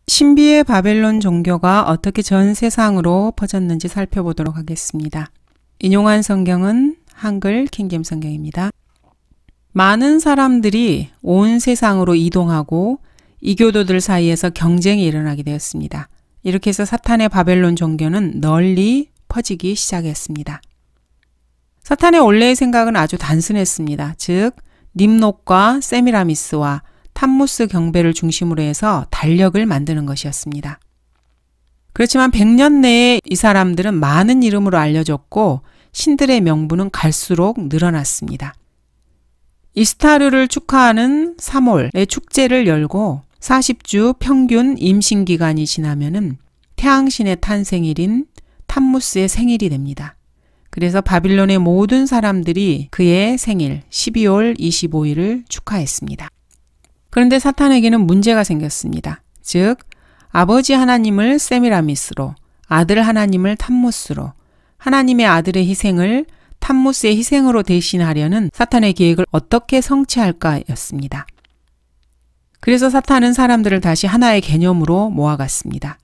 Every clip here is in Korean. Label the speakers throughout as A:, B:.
A: 신비의 바벨론 종교가 어떻게 전 세상으로 퍼졌는지 살펴보도록 하겠습니다. 인용한 성경은 한글 킹잼 성경입니다. 많은 사람들이 온 세상으로 이동하고 이교도들 사이에서 경쟁이 일어나게 되었습니다. 이렇게 해서 사탄의 바벨론 종교는 널리 퍼지기 시작했습니다. 사탄의 원래의 생각은 아주 단순했습니다. 즉, 림록과 세미라미스와 탐무스 경배를 중심으로 해서 달력을 만드는 것이었습니다. 그렇지만 100년 내에 이 사람들은 많은 이름으로 알려졌고 신들의 명부는 갈수록 늘어났습니다. 이스타르를 축하하는 3월의 축제를 열고 40주 평균 임신기간이 지나면은 태양신의 탄생일인 탐무스의 생일이 됩니다. 그래서 바빌론의 모든 사람들이 그의 생일 12월 25일을 축하했습니다. 그런데 사탄에게는 문제가 생겼습니다. 즉, 아버지 하나님을 세미라미스로, 아들 하나님을 탐무스로, 하나님의 아들의 희생을 탐무스의 희생으로 대신하려는 사탄의 계획을 어떻게 성취할까였습니다. 그래서 사탄은 사람들을 다시 하나의 개념으로 모아갔습니다.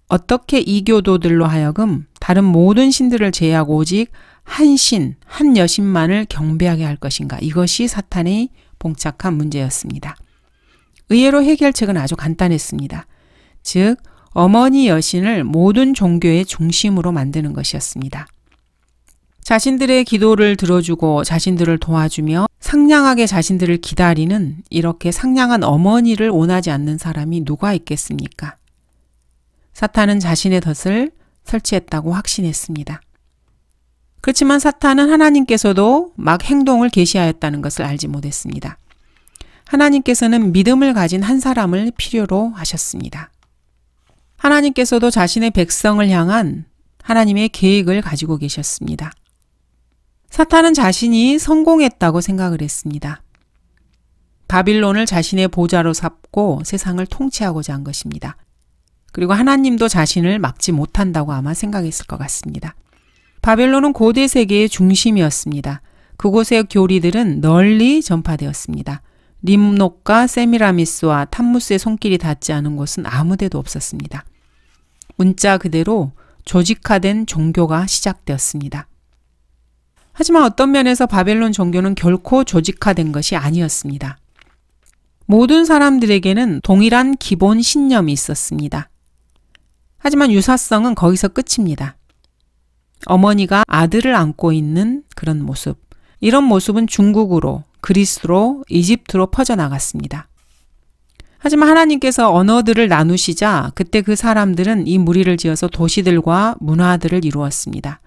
A: 어떻게 이교도들로 하여금 다른 모든 신들을 제외하고 오직 한 신, 한 여신만을 경배하게 할 것인가? 이것이 사탄의 봉착한 문제였습니다. 의외로 해결책은 아주 간단했습니다. 즉, 어머니 여신을 모든 종교의 중심으로 만드는 것이었습니다. 자신들의 기도를 들어주고 자신들을 도와주며 상냥하게 자신들을 기다리는 이렇게 상냥한 어머니를 원하지 않는 사람이 누가 있겠습니까? 사탄은 자신의 덫을 설치했다고 확신했습니다. 그렇지만 사탄은 하나님께서도 막 행동을 계시하였다는 것을 알지 못했습니다. 하나님께서는 믿음을 가진 한 사람을 필요로 하셨습니다. 하나님께서도 자신의 백성을 향한 하나님의 계획을 가지고 계셨습니다. 사탄은 자신이 성공했다고 생각을 했습니다. 바빌론을 자신의 보좌로 삼고 세상을 통치하고자 한 것입니다. 그리고 하나님도 자신을 막지 못한다고 아마 생각했을 것 같습니다. 바벨론은 고대 세계의 중심이었습니다. 그곳의 교리들은 널리 전파되었습니다. 림록과 세미라미스와 탐무스의 손길이 닿지 않은 곳은 아무 데도 없었습니다. 문자 그대로 조직화된 종교가 시작되었습니다. 하지만 어떤 면에서 바벨론 종교는 결코 조직화된 것이 아니었습니다. 모든 사람들에게는 동일한 기본 신념이 있었습니다. 하지만 유사성은 거기서 끝입니다. 어머니가 아들을 안고 있는 그런 모습. 이런 모습은 중국으로, 그리스로, 이집트로 퍼져나갔습니다. 하지만 하나님께서 언어들을 나누시자 그때 그 사람들은 이 무리를 지어서 도시들과 문화들을 이루었습니다.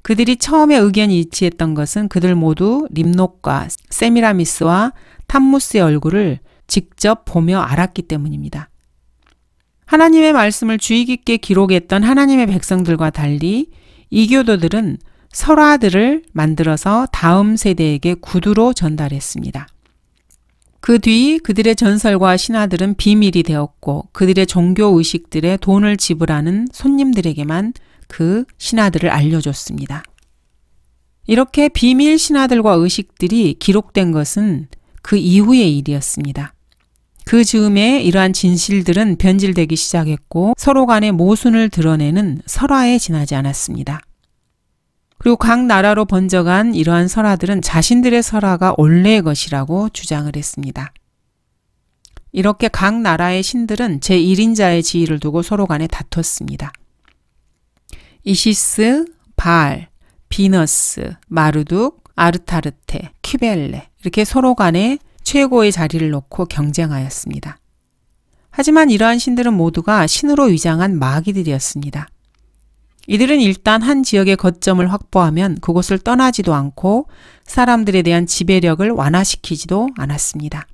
A: 그들이 처음에 의견이 일치했던 것은 그들 모두 림록과 세미라미스와 탐무스의 얼굴을 직접 보며 알았기 때문입니다. 하나님의 말씀을 주의 깊게 기록했던 하나님의 백성들과 달리 이교도들은 설화들을 만들어서 다음 세대에게 구두로 전달했습니다. 그 뒤 그들의 전설과 신화들은 비밀이 되었고 그들의 종교 의식들에 돈을 지불하는 손님들에게만 그 신화들을 알려줬습니다. 이렇게 비밀 신화들과 의식들이 기록된 것은 그 이후의 일이었습니다. 그 즈음에 이러한 진실들은 변질되기 시작했고 서로 간의 모순을 드러내는 설화에 지나지 않았습니다. 그리고 각 나라로 번져간 이러한 설화들은 자신들의 설화가 원래의 것이라고 주장을 했습니다. 이렇게 각 나라의 신들은 제1인자의 지위를 두고 서로 간에 다퉜습니다. 이시스, 바알, 비너스, 마르둑, 아르타르테, 퀴벨레 이렇게 서로 간에 최고의 자리를 놓고 경쟁하였습니다. 하지만 이러한 신들은 모두가 신으로 위장한 마귀들이었습니다. 이들은 일단 한 지역의 거점을 확보하면 그곳을 떠나지도 않고 사람들에 대한 지배력을 완화시키지도 않았습니다.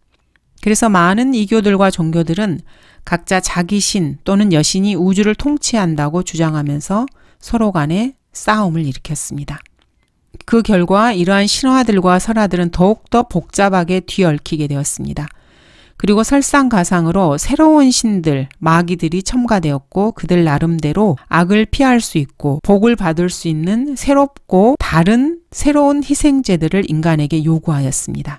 A: 그래서 많은 이교들과 종교들은 각자 자기 신 또는 여신이 우주를 통치한다고 주장하면서 서로 간에 싸움을 일으켰습니다. 그 결과 이러한 신화들과 설화들은 더욱더 복잡하게 뒤얽히게 되었습니다. 그리고 설상가상으로 새로운 신들, 마귀들이 첨가되었고 그들 나름대로 악을 피할 수 있고 복을 받을 수 있는 새롭고 다른 새로운 희생제들을 인간에게 요구하였습니다.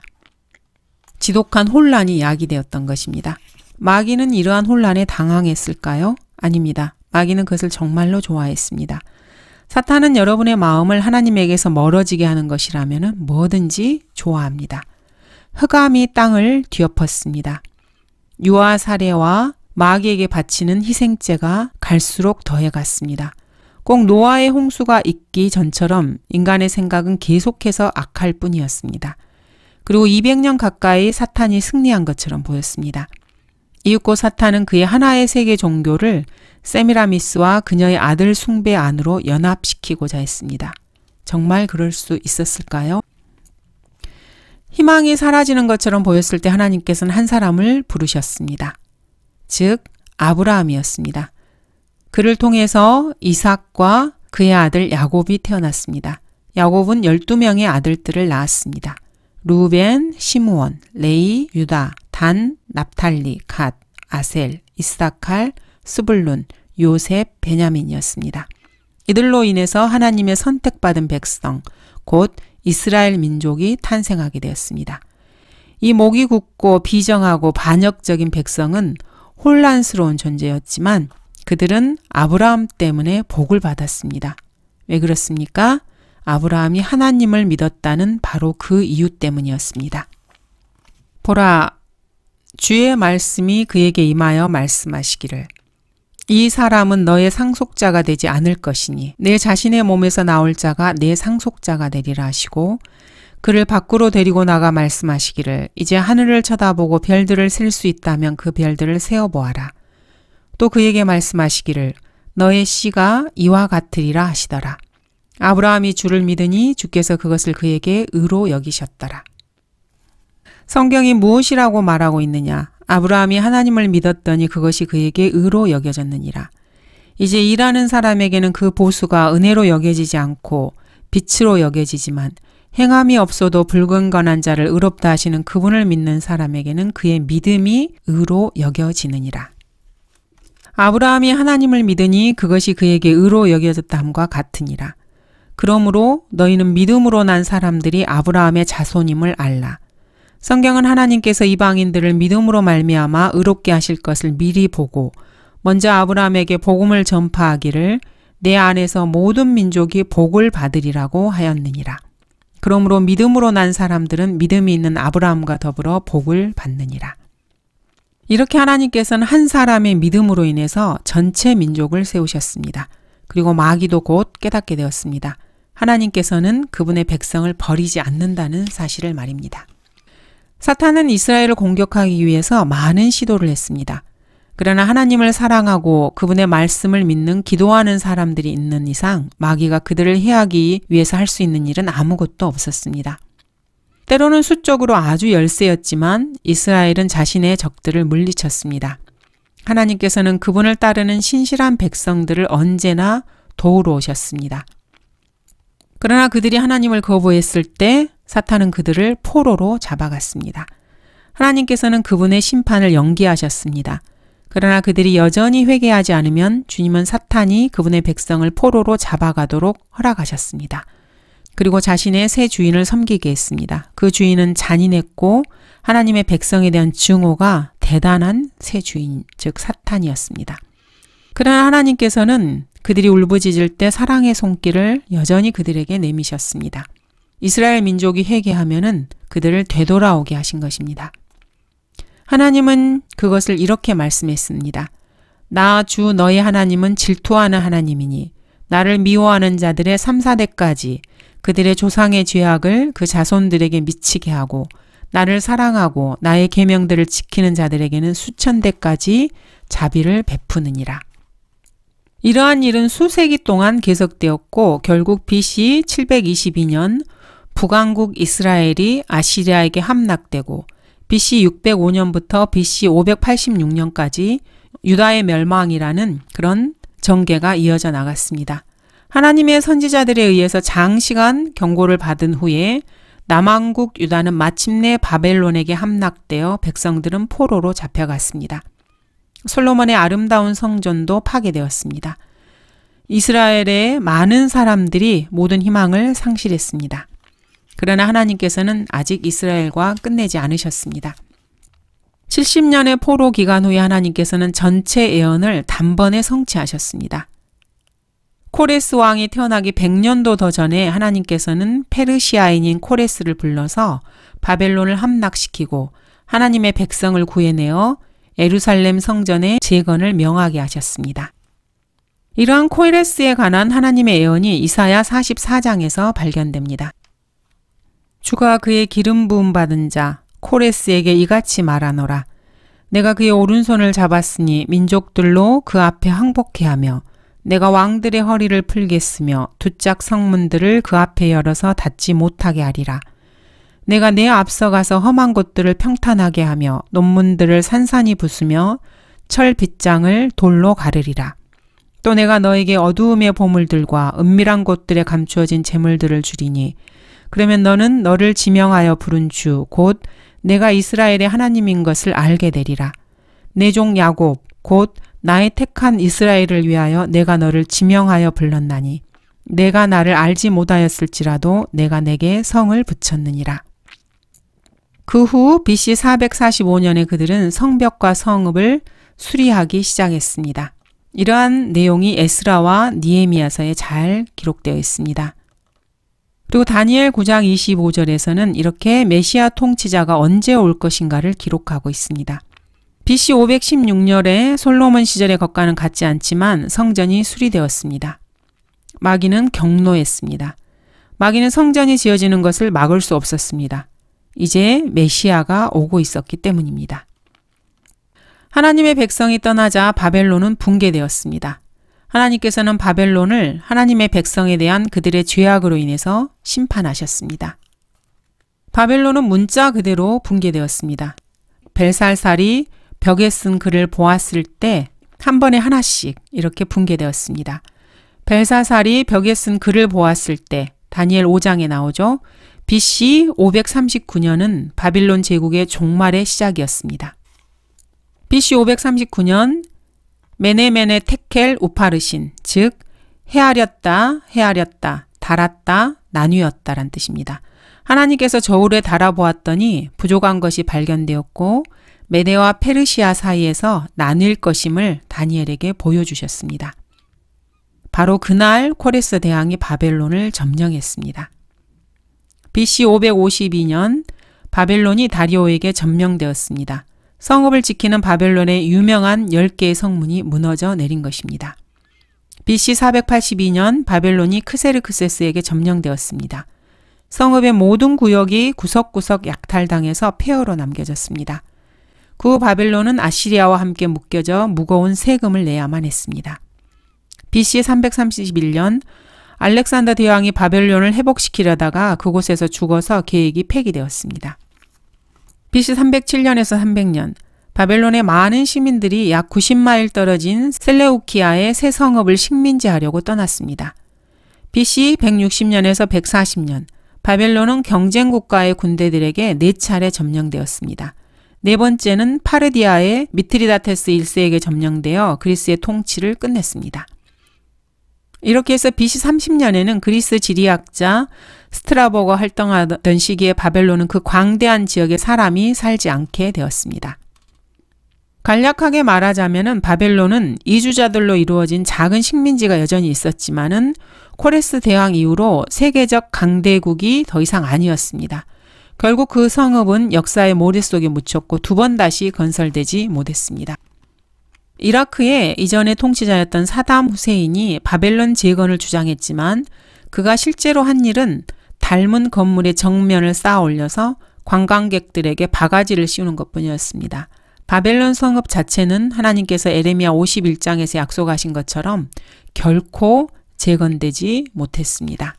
A: 지독한 혼란이 야기되었던 것입니다. 마귀는 이러한 혼란에 당황했을까요? 아닙니다. 마귀는 그것을 정말로 좋아했습니다. 사탄은 여러분의 마음을 하나님에게서 멀어지게 하는 것이라면 뭐든지 좋아합니다. 흑암이 땅을 뒤엎었습니다. 유아 사례와 마귀에게 바치는 희생제가 갈수록 더해갔습니다. 꼭 노아의 홍수가 있기 전처럼 인간의 생각은 계속해서 악할 뿐이었습니다. 그리고 200년 가까이 사탄이 승리한 것처럼 보였습니다. 이윽고 사탄은 그의 하나의 세계 종교를 세미라미스와 그녀의 아들 숭배 안으로 연합시키고자 했습니다. 정말 그럴 수 있었을까요? 희망이 사라지는 것처럼 보였을 때 하나님께서는 한 사람을 부르셨습니다. 즉 아브라함이었습니다. 그를 통해서 이삭과 그의 아들 야곱이 태어났습니다. 야곱은 12명의 아들들을 낳았습니다. 루벤, 시므온, 레위, 유다, 단, 납탈리, 갓, 아셀, 이스사칼, 스불룬, 요셉, 베냐민이었습니다. 이들로 인해서 하나님의 선택받은 백성, 곧 이스라엘 민족이 탄생하게 되었습니다. 이 목이 굳고 비정하고 반역적인 백성은 혼란스러운 존재였지만 그들은 아브라함 때문에 복을 받았습니다. 왜 그렇습니까? 아브라함이 하나님을 믿었다는 바로 그 이유 때문이었습니다. 보라, 주의 말씀이 그에게 임하여 말씀하시기를 이 사람은 너의 상속자가 되지 않을 것이니 내 자신의 몸에서 나올 자가 내 상속자가 되리라 하시고 그를 밖으로 데리고 나가 말씀하시기를 이제 하늘을 쳐다보고 별들을 셀 수 있다면 그 별들을 세어보아라. 또 그에게 말씀하시기를 너의 씨가 이와 같으리라 하시더라. 아브라함이 주를 믿으니 주께서 그것을 그에게 의로 여기셨더라. 성경이 무엇이라고 말하고 있느냐? 아브라함이 하나님을 믿었더니 그것이 그에게 의로 여겨졌느니라. 이제 일하는 사람에게는 그 보수가 은혜로 여겨지지 않고 빛으로 여겨지지만 행함이 없어도 불근건한 자를 의롭다 하시는 그분을 믿는 사람에게는 그의 믿음이 의로 여겨지느니라. 아브라함이 하나님을 믿으니 그것이 그에게 의로 여겨졌다함과 같으니라. 그러므로 너희는 믿음으로 난 사람들이 아브라함의 자손임을 알라. 성경은 하나님께서 이방인들을 믿음으로 말미암아 의롭게 하실 것을 미리 보고 먼저 아브라함에게 복음을 전파하기를 내 안에서 모든 민족이 복을 받으리라고 하였느니라. 그러므로 믿음으로 난 사람들은 믿음이 있는 아브라함과 더불어 복을 받느니라. 이렇게 하나님께서는 한 사람의 믿음으로 인해서 전체 민족을 세우셨습니다. 그리고 마귀도 곧 깨닫게 되었습니다. 하나님께서는 그분의 백성을 버리지 않는다는 사실을 말입니다. 사탄은 이스라엘을 공격하기 위해서 많은 시도를 했습니다. 그러나 하나님을 사랑하고 그분의 말씀을 믿는 기도하는 사람들이 있는 이상 마귀가 그들을 해하기 위해서 할 수 있는 일은 아무것도 없었습니다. 때로는 수적으로 아주 열세였지만 이스라엘은 자신의 적들을 물리쳤습니다. 하나님께서는 그분을 따르는 신실한 백성들을 언제나 도우러 오셨습니다. 그러나 그들이 하나님을 거부했을 때 사탄은 그들을 포로로 잡아갔습니다. 하나님께서는 그분의 심판을 연기하셨습니다. 그러나 그들이 여전히 회개하지 않으면 주님은 사탄이 그분의 백성을 포로로 잡아가도록 허락하셨습니다. 그리고 자신의 새 주인을 섬기게 했습니다. 그 주인은 잔인했고 하나님의 백성에 대한 증오가 대단한 새 주인, 즉 사탄이었습니다. 그러나 하나님께서는 그들이 울부짖을 때 사랑의 손길을 여전히 그들에게 내미셨습니다. 이스라엘 민족이 회개하면은 그들을 되돌아오게 하신 것입니다. 하나님은 그것을 이렇게 말씀했습니다. 나 주 너희 하나님은 질투하는 하나님이니 나를 미워하는 자들의 3, 4대까지 그들의 조상의 죄악을 그 자손들에게 미치게 하고 나를 사랑하고 나의 계명들을 지키는 자들에게는 수천 대까지 자비를 베푸느니라. 이러한 일은 수세기 동안 계속되었고 결국 BC 722년 북왕국 이스라엘이 아시리아에게 함락되고 BC 605년부터 BC 586년까지 유다의 멸망이라는 그런 전개가 이어져 나갔습니다. 하나님의 선지자들에 의해서 장시간 경고를 받은 후에 남왕국 유다는 마침내 바벨론에게 함락되어 백성들은 포로로 잡혀갔습니다. 솔로몬의 아름다운 성전도 파괴되었습니다. 이스라엘의 많은 사람들이 모든 희망을 상실했습니다. 그러나 하나님께서는 아직 이스라엘과 끝내지 않으셨습니다. 70년의 포로 기간 후에 하나님께서는 전체 예언을 단번에 성취하셨습니다. 코레스 왕이 태어나기 100년도 더 전에 하나님께서는 페르시아인인 코레스를 불러서 바벨론을 함락시키고 하나님의 백성을 구해내어 예루살렘 성전의 재건을 명하게 하셨습니다. 이러한 코레스에 관한 하나님의 예언이 이사야 44장에서 발견됩니다. 주가 그의 기름 부음 받은 자 코레스에게 이같이 말하노라. 내가 그의 오른손을 잡았으니 민족들로 그 앞에 항복케 하며 내가 왕들의 허리를 풀겠으며 두짝 성문들을 그 앞에 열어서 닫지 못하게 하리라. 내가 내 앞서가서 험한 곳들을 평탄하게 하며 논문들을 산산이 부수며 철 빗장을 돌로 가르리라. 또 내가 너에게 어두움의 보물들과 은밀한 곳들에 감추어진 재물들을 주리니 그러면 너는 너를 지명하여 부른 주 곧 내가 이스라엘의 하나님인 것을 알게 되리라. 내 종 야곱 곧 나의 택한 이스라엘을 위하여 내가 너를 지명하여 불렀나니 내가 나를 알지 못하였을지라도 내가 내게 성을 붙였느니라. 그 후 BC 445년에 그들은 성벽과 성읍을 수리하기 시작했습니다. 이러한 내용이 에스라와 니에미야서에 잘 기록되어 있습니다. 그리고 다니엘 9장 25절에서는 이렇게 메시아 통치자가 언제 올 것인가를 기록하고 있습니다. BC 516년에 솔로몬 시절의 것과는 같지 않지만 성전이 수리되었습니다. 마귀는 경노했습니다. 마귀는 성전이 지어지는 것을 막을 수 없었습니다. 이제 메시아가 오고 있었기 때문입니다. 하나님의 백성이 떠나자 바벨론은 붕괴되었습니다. 하나님께서는 바벨론을 하나님의 백성에 대한 그들의 죄악으로 인해서 심판하셨습니다. 바벨론은 문자 그대로 붕괴되었습니다. 벨살살이 벽에 쓴 글을 보았을 때 한 번에 하나씩 이렇게 붕괴되었습니다. 벨사살이 벽에 쓴 글을 보았을 때 다니엘 5장에 나오죠. BC 539년은 바빌론 제국의 종말의 시작이었습니다. BC 539년 메네메네 테켈 우파르신, 즉 헤아렸다, 달았다, 나뉘었다란 뜻입니다. 하나님께서 저울에 달아보았더니 부족한 것이 발견되었고 메대와 페르시아 사이에서 나뉠 것임을 다니엘에게 보여주셨습니다. 바로 그날 코레스 대왕이 바벨론을 점령했습니다. BC 552년 바벨론이 다리오에게 점령되었습니다. 성읍을 지키는 바벨론의 유명한 10개의 성문이 무너져 내린 것입니다. BC 482년 바벨론이 크세르크세스에게 점령되었습니다. 성읍의 모든 구역이 구석구석 약탈당해서 폐허로 남겨졌습니다. 그 후 바벨론은 아시리아와 함께 묶여져 무거운 세금을 내야만 했습니다. BC 331년 알렉산더 대왕이 바벨론을 회복시키려다가 그곳에서 죽어서 계획이 폐기되었습니다. BC 307년에서 300년 바벨론의 많은 시민들이 약 90마일 떨어진 셀레우키아의 새 성읍을 식민지하려고 떠났습니다. BC 160년에서 140년 바벨론은 경쟁국가의 군대들에게 4차례 점령되었습니다. 네 번째는 파르디아의 미트리다테스 1세에게 점령되어 그리스의 통치를 끝냈습니다. 이렇게 해서 BC 30년에는 그리스 지리학자 스트라보가 활동하던 시기에 바벨론은 그 광대한 지역에 사람이 살지 않게 되었습니다. 간략하게 말하자면 바벨론은 이주자들로 이루어진 작은 식민지가 여전히 있었지만은 코레스 대왕 이후로 세계적 강대국이 더 이상 아니었습니다. 결국 그 성읍은 역사의 모래 속에 묻혔고 2번 다시 건설되지 못했습니다. 이라크의 이전의 통치자였던 사담 후세인이 바벨론 재건을 주장했지만 그가 실제로 한 일은 닮은 건물의 정면을 쌓아 올려서 관광객들에게 바가지를 씌우는 것뿐이었습니다. 바벨론 성읍 자체는 하나님께서 에레미야 51장에서 약속하신 것처럼 결코 재건되지 못했습니다.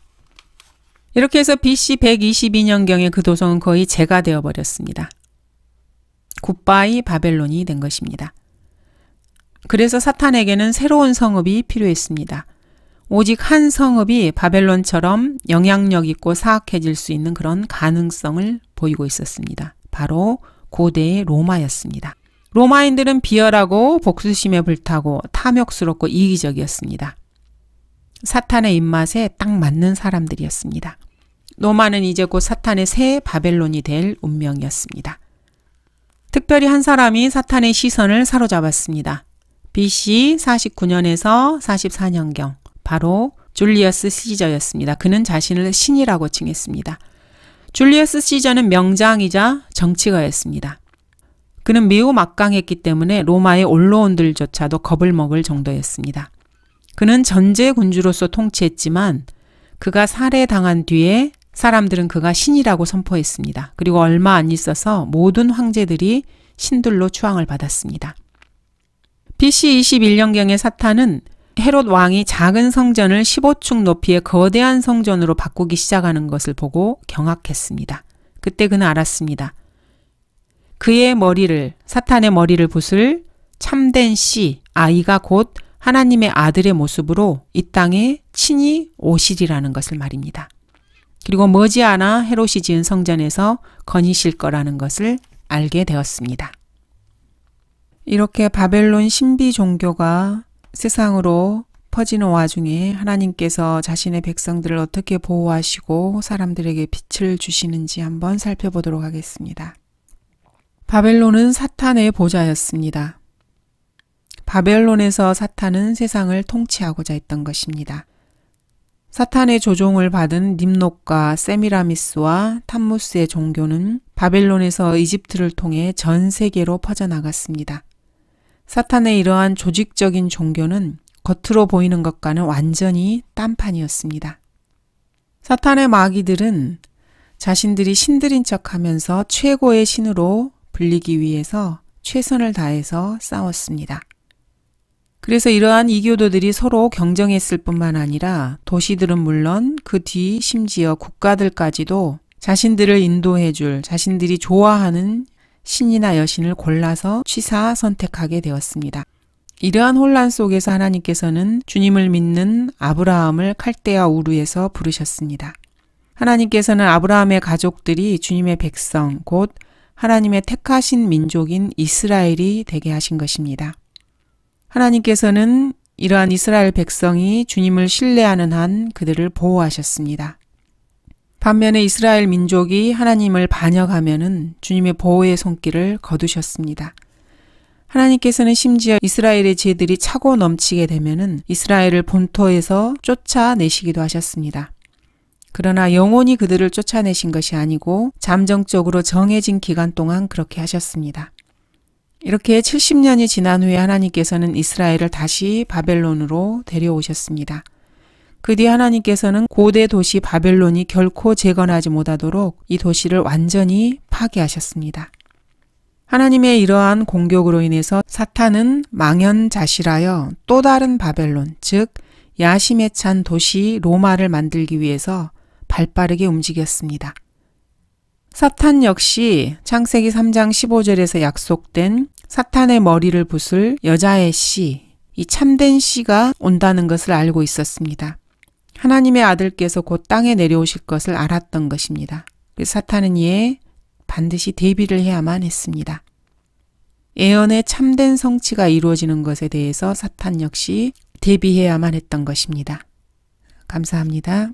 A: 이렇게 해서 BC 122년경에 그 도성은 거의 재가 되어버렸습니다. 굿바이 바벨론이 된 것입니다. 그래서 사탄에게는 새로운 성읍이 필요했습니다. 오직 한 성읍이 바벨론처럼 영향력 있고 사악해질 수 있는 그런 가능성을 보이고 있었습니다. 바로 고대의 로마였습니다. 로마인들은 비열하고 복수심에 불타고 탐욕스럽고 이기적이었습니다. 사탄의 입맛에 딱 맞는 사람들이었습니다. 로마는 이제 곧 사탄의 새 바벨론이 될 운명이었습니다. 특별히 한 사람이 사탄의 시선을 사로잡았습니다. BC 49년에서 44년경, 바로 줄리어스 시저였습니다. 그는 자신을 신이라고 칭했습니다. 줄리어스 시저는 명장이자 정치가였습니다. 그는 매우 막강했기 때문에 로마의 언론들조차도 겁을 먹을 정도였습니다. 그는 전제 군주로서 통치했지만 그가 살해당한 뒤에 사람들은 그가 신이라고 선포했습니다. 그리고 얼마 안 있어서 모든 황제들이 신들로 추앙을 받았습니다. BC 21년경의 사탄은 헤롯 왕이 작은 성전을 15층 높이의 거대한 성전으로 바꾸기 시작하는 것을 보고 경악했습니다. 그때 그는 알았습니다. 그의 머리를, 사탄의 머리를 붓을 참된 씨, 아이가 곧 하나님의 아들의 모습으로 이 땅에 친히 오시리라는 것을 말입니다. 그리고 머지않아 헤롯이 지은 성전에서 거니실 거라는 것을 알게 되었습니다. 이렇게 바벨론 신비 종교가 세상으로 퍼지는 와중에 하나님께서 자신의 백성들을 어떻게 보호하시고 사람들에게 빛을 주시는지 한번 살펴보도록 하겠습니다. 바벨론은 사탄의 보좌였습니다. 바벨론에서 사탄은 세상을 통치하고자 했던 것입니다. 사탄의 조종을 받은 nimrod과 세미라미스와 탐무스의 종교는 바벨론에서 이집트를 통해 전 세계로 퍼져나갔습니다. 사탄의 이러한 조직적인 종교는 겉으로 보이는 것과는 완전히 딴판이었습니다. 사탄의 마귀들은 자신들이 신들인 척하면서 최고의 신으로 불리기 위해서 최선을 다해서 싸웠습니다. 그래서 이러한 이교도들이 서로 경쟁했을 뿐만 아니라 도시들은 물론 그 뒤 심지어 국가들까지도 자신들을 인도해줄 자신들이 좋아하는 신이나 여신을 골라서 취사 선택하게 되었습니다. 이러한 혼란 속에서 하나님께서는 주님을 믿는 아브라함을 칼데아 우르에서 부르셨습니다. 하나님께서는 아브라함의 가족들이 주님의 백성, 곧 하나님의 택하신 민족인 이스라엘이 되게 하신 것입니다. 하나님께서는 이러한 이스라엘 백성이 주님을 신뢰하는 한 그들을 보호하셨습니다. 반면에 이스라엘 민족이 하나님을 반역하면은 주님의 보호의 손길을 거두셨습니다. 하나님께서는 심지어 이스라엘의 죄들이 차고 넘치게 되면은 이스라엘을 본토에서 쫓아내시기도 하셨습니다. 그러나 영원히 그들을 쫓아내신 것이 아니고 잠정적으로 정해진 기간 동안 그렇게 하셨습니다. 이렇게 70년이 지난 후에 하나님께서는 이스라엘을 다시 바벨론으로 데려오셨습니다. 그 뒤 하나님께서는 고대 도시 바벨론이 결코 재건하지 못하도록 이 도시를 완전히 파괴하셨습니다. 하나님의 이러한 공격으로 인해서 사탄은 망연자실하여 또 다른 바벨론, 즉 야심에 찬 도시 로마를 만들기 위해서 발빠르게 움직였습니다. 사탄 역시 창세기 3장 15절에서 약속된 사탄의 머리를 붓을 여자의 씨, 이 참된 씨가 온다는 것을 알고 있었습니다. 하나님의 아들께서 곧 땅에 내려오실 것을 알았던 것입니다. 그래서 사탄은 이에 반드시 대비를 해야만 했습니다. 예언의 참된 성취가 이루어지는 것에 대해서 사탄 역시 대비해야만 했던 것입니다. 감사합니다.